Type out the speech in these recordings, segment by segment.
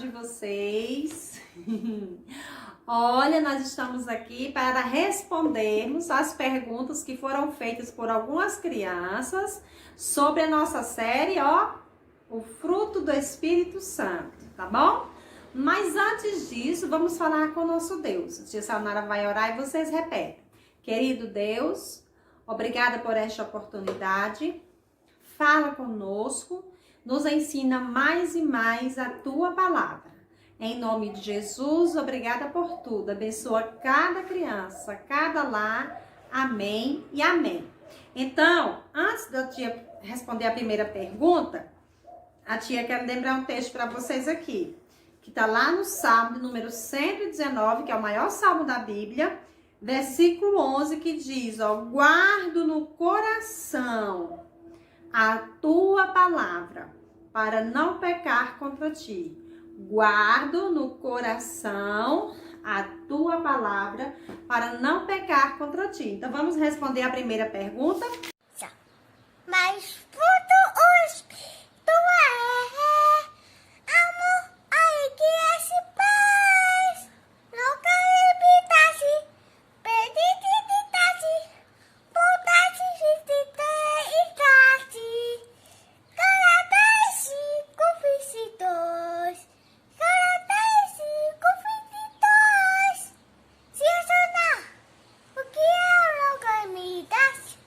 de vocês. Olha, nós estamos aqui para respondermos as perguntas que foram feitas por algumas crianças sobre a nossa série, o fruto do Espírito Santo, tá bom? Mas antes disso, vamos falar com o nosso Deus. A tia Sayonara vai orar e vocês repetem. Querido Deus, obrigada por esta oportunidade. Fala conosco, nos ensina mais e mais a tua palavra. Em nome de Jesus, obrigada por tudo. Abençoa cada criança, cada lar. Amém e amém. Então, antes da tia responder a primeira pergunta, a tia quer lembrar um texto para vocês aqui, que está lá no Salmo número 119, que é o maior salmo da Bíblia, versículo 11, que diz, guardo no coração a tua palavra, para não pecar contra ti. Guardo no coração a tua palavra, para não pecar contra ti. Então, vamos responder a primeira pergunta. Mas fruto os tu é amor, alegria, paz. Nunca evitasse, perdiditasse, voltasse, visitasse, caratasse, confessitos, caratasse, confessitos. Se acionar, o que é longanimidade?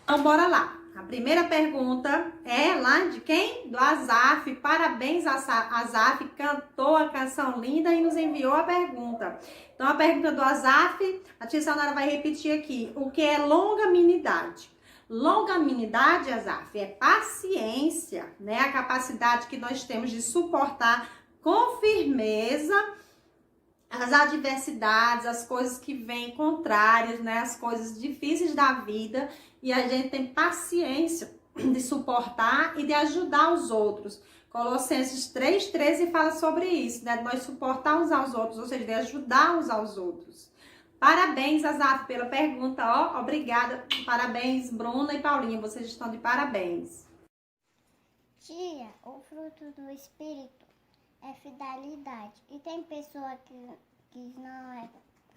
Então, bora lá. A primeira pergunta é lá de quem? Do Asaf. Parabéns, Asaf. Cantou a canção linda e nos enviou a pergunta. Então, a pergunta do Asaf, a tia Sayonara vai repetir aqui. O que é longanimidade? Longanimidade, Asaf, é paciência, né? A capacidade que nós temos de suportar com firmeza as adversidades, as coisas que vêm contrárias, né? As coisas difíceis da vida, e a gente tem paciência de suportar e de ajudar os outros. Colossenses 3,13 fala sobre isso, né? De nós suportar uns aos outros, ou seja, de ajudar uns aos outros. Parabéns, Asaf, pela pergunta, Obrigada. Parabéns, Bruna e Paulinha, vocês estão de parabéns. Tia, o fruto do Espírito é fidelidade. E tem pessoa que não é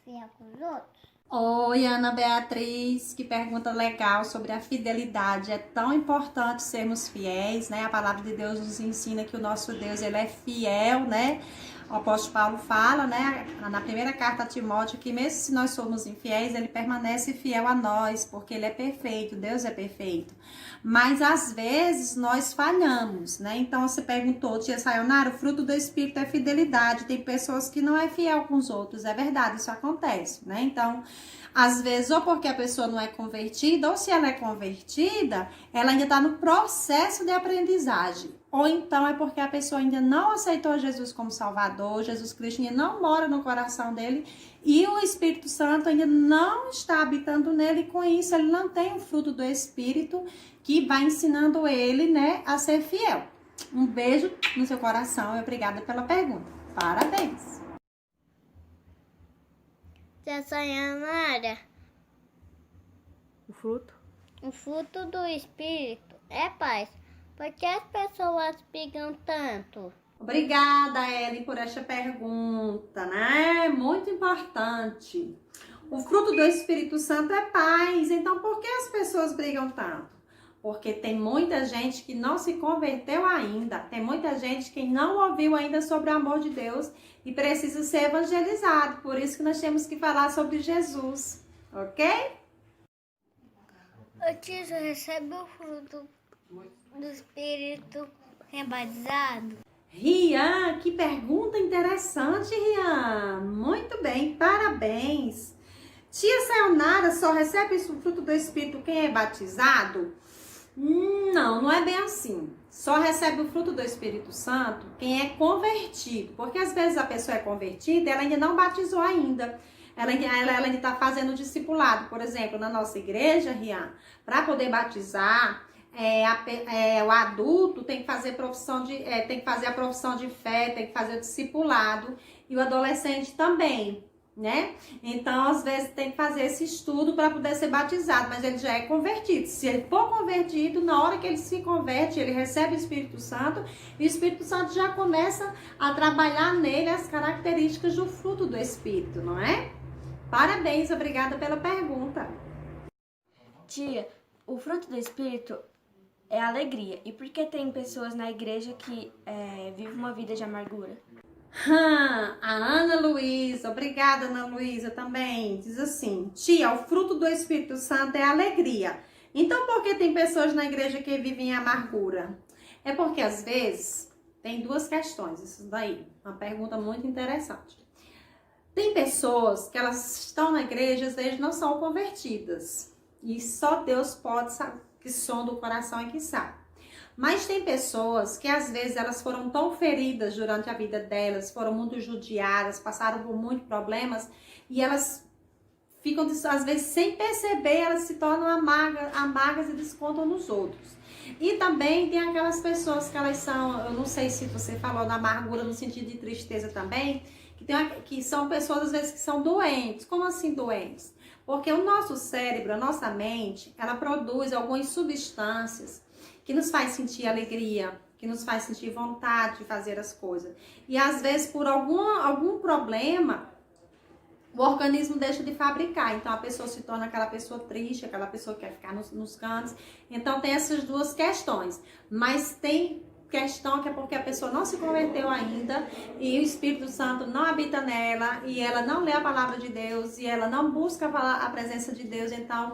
fiel com os outros? Oi, Ana Beatriz, que pergunta legal sobre a fidelidade. É tão importante sermos fiéis, né? A palavra de Deus nos ensina que o nosso Deus, ele é fiel, né? O apóstolo Paulo fala, né, na primeira carta a Timóteo, que mesmo se nós somos infiéis, ele permanece fiel a nós, porque ele é perfeito, Deus é perfeito. Mas às vezes nós falhamos, né? Então você perguntou, tia Sayonara, o fruto do Espírito é fidelidade. Tem pessoas que não é fiel com os outros, é verdade, isso acontece, né? Então, às vezes, ou porque a pessoa não é convertida, ou se ela é convertida, ela ainda está no processo de aprendizagem. Ou então é porque a pessoa ainda não aceitou Jesus como Salvador, Jesus Cristo ainda não mora no coração dele e o Espírito Santo ainda não está habitando nele, e com isso ele não tem o fruto do Espírito que vai ensinando ele, né, a ser fiel. Um beijo no seu coração e obrigada pela pergunta. Parabéns! Tia Sayonara, O fruto? o fruto do Espírito é paz. Por que as pessoas brigam tanto? Obrigada, Ellen, por esta pergunta, né? Muito importante. O fruto do Espírito Santo é paz. Então, por que as pessoas brigam tanto? Porque tem muita gente que não se converteu ainda. Tem muita gente que não ouviu ainda sobre o amor de Deus e precisa ser evangelizado. Por isso que nós temos que falar sobre Jesus, ok? O tio recebe o fruto do Espírito rebatizado? Rian, que pergunta interessante, Rian. Muito bem, parabéns. Tia Sayonara, só recebe o fruto do Espírito quem é batizado? Não, não é bem assim. Só recebe o fruto do Espírito Santo quem é convertido. Porque às vezes a pessoa é convertida e ela ainda não batizou ainda. Ela ainda está fazendo discipulado. Por exemplo, na nossa igreja, Rian, para poder batizar, o adulto tem que fazer tem que fazer a profissão de fé, tem que fazer o discipulado, e o adolescente também. né? Então, às vezes, tem que fazer esse estudo para poder ser batizado, mas ele já é convertido. Se ele for convertido, na hora que ele se converte, ele recebe o Espírito Santo, e o Espírito Santo já começa a trabalhar nele as características do fruto do Espírito, não é? Parabéns, obrigada pela pergunta. Tia, o fruto do Espírito é alegria. E por que tem pessoas na igreja que vivem uma vida de amargura? A Ana Luísa, obrigada Ana Luísa também, diz assim: tia, o fruto do Espírito Santo é alegria. Então por que tem pessoas na igreja que vivem em amargura? É porque às vezes tem duas questões, isso daí, uma pergunta muito interessante. Tem pessoas que elas estão na igreja, às vezes não são convertidas, e só Deus pode saber, que sonda o coração e que sabe. Mas tem pessoas que às vezes elas foram tão feridas durante a vida delas, foram muito judiadas, passaram por muitos problemas e elas ficam, às vezes, sem perceber, elas se tornam amargas e descontam nos outros. E também tem aquelas pessoas que elas são, eu não sei se você falou da amargura no sentido de tristeza também, que são pessoas às vezes que são doentes. Como assim doentes? Porque o nosso cérebro, a nossa mente, ela produz algumas substâncias que nos faz sentir alegria, que nos faz sentir vontade de fazer as coisas. E às vezes por algum problema, o organismo deixa de fabricar. Então a pessoa se torna aquela pessoa triste, aquela pessoa que quer ficar nos cantos. Então tem essas duas questões. Mas tem questão que é porque a pessoa não se converteu ainda e o Espírito Santo não habita nela e ela não lê a palavra de Deus e ela não busca a presença de Deus. Então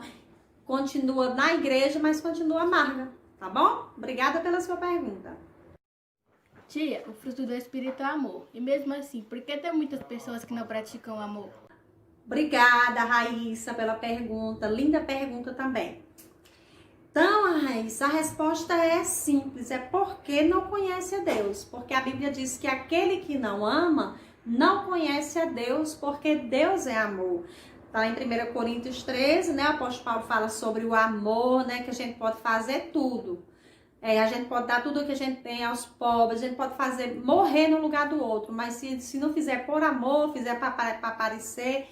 continua na igreja, mas continua amarga. Tá bom? Obrigada pela sua pergunta. Tia, o fruto do Espírito é amor. E mesmo assim, por que tem muitas pessoas que não praticam amor? Obrigada, Raíssa, pela pergunta. Linda pergunta também. Então, Raíssa, a resposta é simples. É porque não conhece a Deus. Porque a Bíblia diz que aquele que não ama, não conhece a Deus, porque Deus é amor. Tá em 1 Coríntios 13, né? O apóstolo Paulo fala sobre o amor, né? Que a gente pode fazer tudo. A gente pode dar tudo o que a gente tem aos pobres, a gente pode morrer no lugar do outro. Mas se não fizer por amor, fizer para aparecer,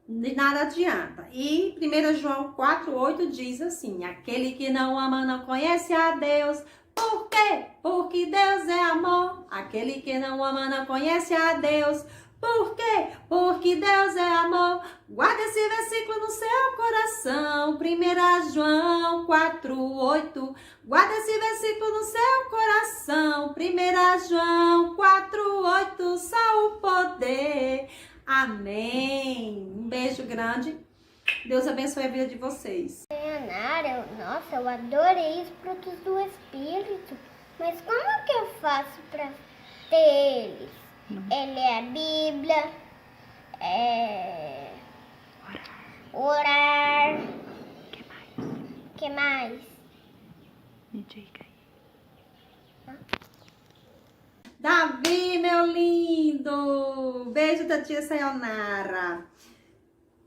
de nada adianta. E 1 João 4,8 diz assim: aquele que não ama não conhece a Deus. Por quê? Porque Deus é amor. Aquele que não ama não conhece a Deus. Por quê? Porque Deus é amor. Guarda esse versículo no seu coração. 1 João 4,8. Guarda esse versículo no seu coração. 1 João 4,8. Só o poder. Amém. Um beijo grande. Deus abençoe a vida de vocês. Sayonara, nossa, eu adorei os frutos do Espírito. Mas como que eu faço para ter eles? Ele é a Bíblia, orar. Que mais? Me diga aí. Davi, meu lindo! Beijo da tia Sayonara.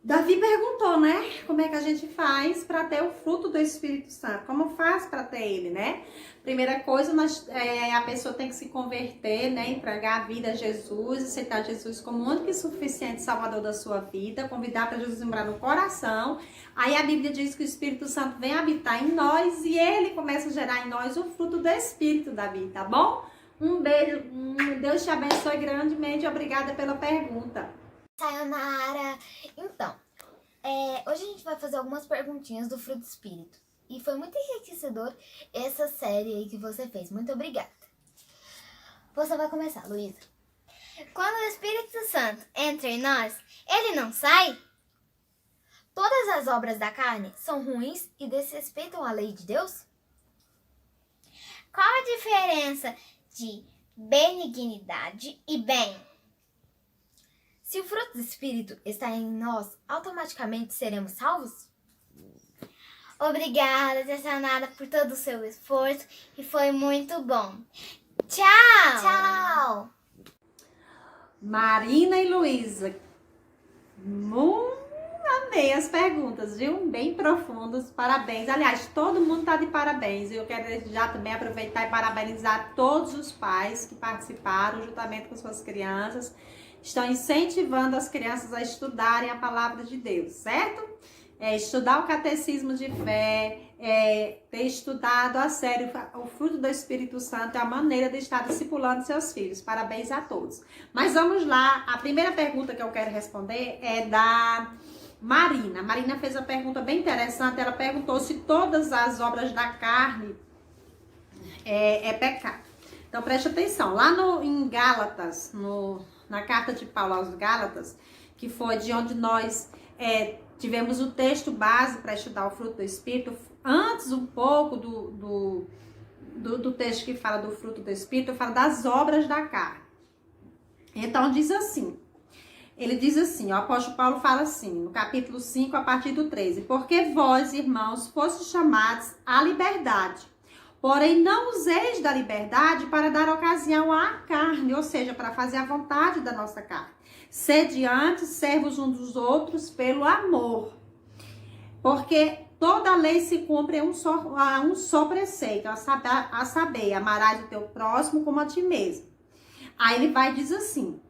Davi perguntou, né? Como é que a gente faz para ter o fruto do Espírito Santo? Como faz para ter ele, né? Primeira coisa, a pessoa tem que se converter, né? Entregar a vida a Jesus, aceitar Jesus como único e suficiente Salvador da sua vida, convidar para Jesus entrar no coração. Aí a Bíblia diz que o Espírito Santo vem habitar em nós e ele começa a gerar em nós o fruto do Espírito, Davi, tá bom? Um beijo, Deus te abençoe grandemente, obrigada pela pergunta. Sayonara! Então, hoje a gente vai fazer algumas perguntinhas do fruto do Espírito. E foi muito enriquecedor essa série aí que você fez. Muito obrigada. Você vai começar, Luísa. Quando o Espírito Santo entra em nós, ele não sai? Todas as obras da carne são ruins e desrespeitam a lei de Deus? Qual a diferença de benignidade e bem? Se o fruto do Espírito está em nós, automaticamente seremos salvos? Obrigada, Sayonara, por todo o seu esforço e foi muito bom. Tchau! Tchau! Marina e Luísa, amei as perguntas, viu? Bem profundas, parabéns. Aliás, todo mundo tá de parabéns. Eu quero já também aproveitar e parabenizar todos os pais que participaram juntamente com suas crianças. estão incentivando as crianças a estudarem a palavra de Deus, certo? Estudar o catecismo de fé, ter estudado a sério o fruto do Espírito Santo, é a maneira de estar discipulando seus filhos. Parabéns a todos. Mas vamos lá, a primeira pergunta que eu quero responder é da Marina. Marina fez uma pergunta bem interessante, ela perguntou se todas as obras da carne é pecado. Então preste atenção, lá em Gálatas, na carta de Paulo aos Gálatas, que foi de onde nós tivemos o texto base para estudar o fruto do Espírito, antes um pouco do texto que fala do fruto do Espírito, fala das obras da carne. Então diz assim, ele diz assim, o apóstolo Paulo fala assim, no capítulo 5, a partir do 13, porque vós, irmãos, fostes chamados à liberdade, porém não useis da liberdade para dar ocasião à carne, ou seja, para fazer a vontade da nossa carne. Sede antes servos uns dos outros pelo amor, porque toda a lei se cumpre a um só preceito, a saber, amarás o teu próximo como a ti mesmo. Aí ele vai dizer assim,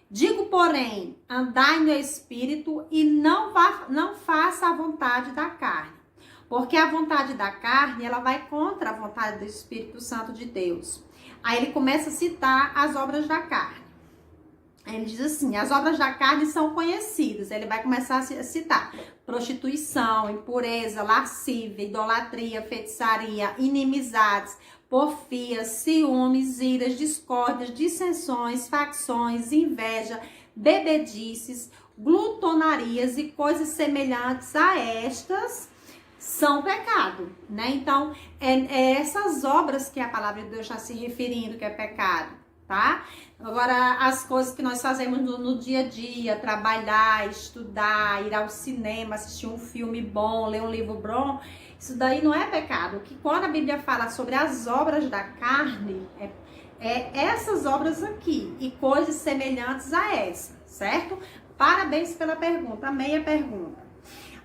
digo, porém, andai no Espírito e não faça a vontade da carne, porque a vontade da carne, ela vai contra a vontade do Espírito Santo de Deus. Aí ele começa a citar as obras da carne. Ele diz assim, as obras da carne são conhecidas. Ele vai começar a citar prostituição, impureza, lascívia, idolatria, feitiçaria, inimizades, porfias, ciúmes, iras, discórdias, dissensões, facções, inveja, bebedices, glutonarias e coisas semelhantes a estas são pecado, né? Então, essas obras que a palavra de Deus está se referindo que é pecado, tá? Agora, as coisas que nós fazemos no dia a dia, trabalhar, estudar, ir ao cinema, assistir um filme bom, ler um livro bom, isso daí não é pecado. Que quando a Bíblia fala sobre as obras da carne, é essas obras aqui e coisas semelhantes a essa, certo? Parabéns pela pergunta, amei a pergunta.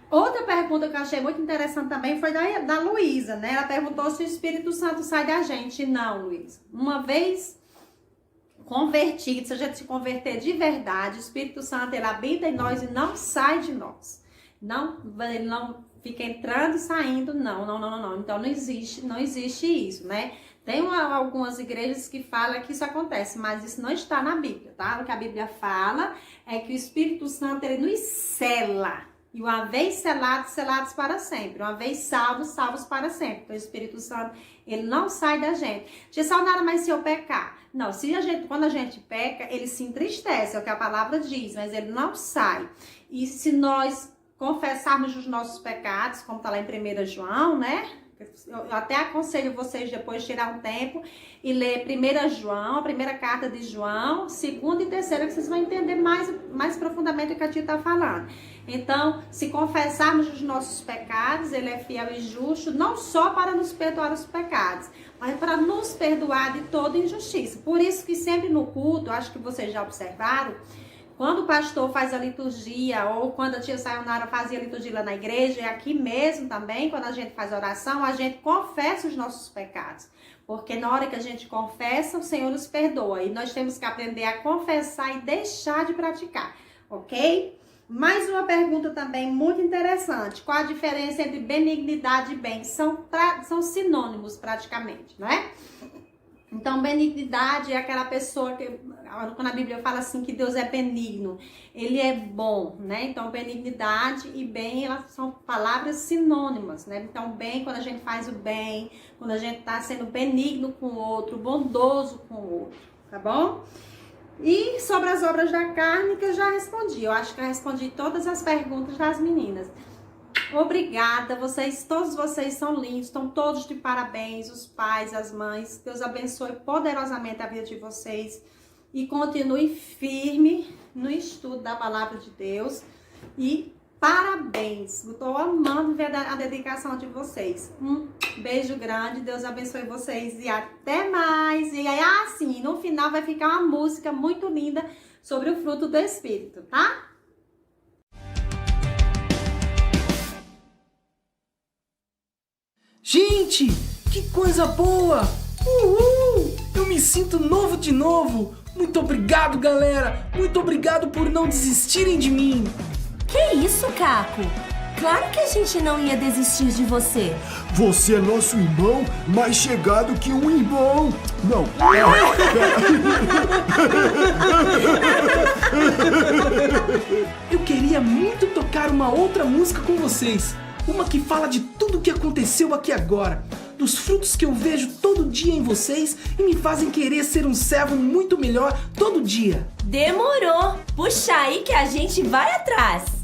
Outra pergunta que eu achei muito interessante também foi da Luísa, né? Ela perguntou se o Espírito Santo sai da gente. Não, Luísa. Uma vez convertido, se a gente se converter de verdade, o Espírito Santo, ele habita em nós e não sai de nós. Ele não fica entrando e saindo, não. Então não existe isso, né? Tem algumas igrejas que falam que isso acontece, mas isso não está na Bíblia, tá? O que a Bíblia fala é que o Espírito Santo, ele nos sela. E uma vez selados, selados para sempre. Uma vez salvos, salvos para sempre. Então o Espírito Santo, ele não sai da gente. Jesus, nada mais se eu pecar. Não, quando a gente peca, ele se entristece, é o que a palavra diz, mas ele não sai. E se nós confessarmos os nossos pecados, como está lá em 1 João, né? Eu até aconselho vocês depois tirar um tempo e ler 1 João, a primeira carta de João, 2ª e 3ª, que vocês vão entender mais profundamente o que a tia está falando. Então, se confessarmos os nossos pecados, ele é fiel e justo, não só para nos perdoar os pecados, mas para nos perdoar de toda injustiça. Por isso que sempre no culto, acho que vocês já observaram, quando o pastor faz a liturgia, ou quando a tia Sayonara fazia a liturgia lá na igreja, e aqui mesmo também, quando a gente faz oração, a gente confessa os nossos pecados. Porque na hora que a gente confessa, o Senhor nos perdoa. E nós temos que aprender a confessar e deixar de praticar, ok? Mais uma pergunta também muito interessante. Qual a diferença entre benignidade e bem? São sinônimos praticamente, não é? Então, benignidade é aquela pessoa que, quando a Bíblia fala assim que Deus é benigno, ele é bom, né? Então, benignidade e bem, elas são palavras sinônimas, né? Então, bem, quando a gente faz o bem, quando a gente está sendo benigno com o outro, bondoso com o outro, tá bom? E sobre as obras da carne, que eu já respondi. Eu acho que eu respondi todas as perguntas das meninas. Obrigada, todos vocês são lindos, estão todos de parabéns, os pais, as mães. Deus abençoe poderosamente a vida de vocês e continue firme no estudo da palavra de Deus. E parabéns, estou amando ver a dedicação de vocês. Um beijo grande, Deus abençoe vocês e até mais. E aí, assim, no final vai ficar uma música muito linda sobre o fruto do Espírito, tá? Gente, que coisa boa! Uhul! Eu me sinto novo de novo. Muito obrigado, galera. Muito obrigado por não desistirem de mim. Que isso, Caco? Claro que a gente não ia desistir de você. Você é nosso irmão, mais chegado que um irmão. Não. Eu queria muito tocar uma outra música com vocês. Uma que fala de tudo o que aconteceu aqui agora. Dos frutos que eu vejo todo dia em vocês e me fazem querer ser um servo muito melhor todo dia. Demorou. Puxa aí que a gente vai atrás.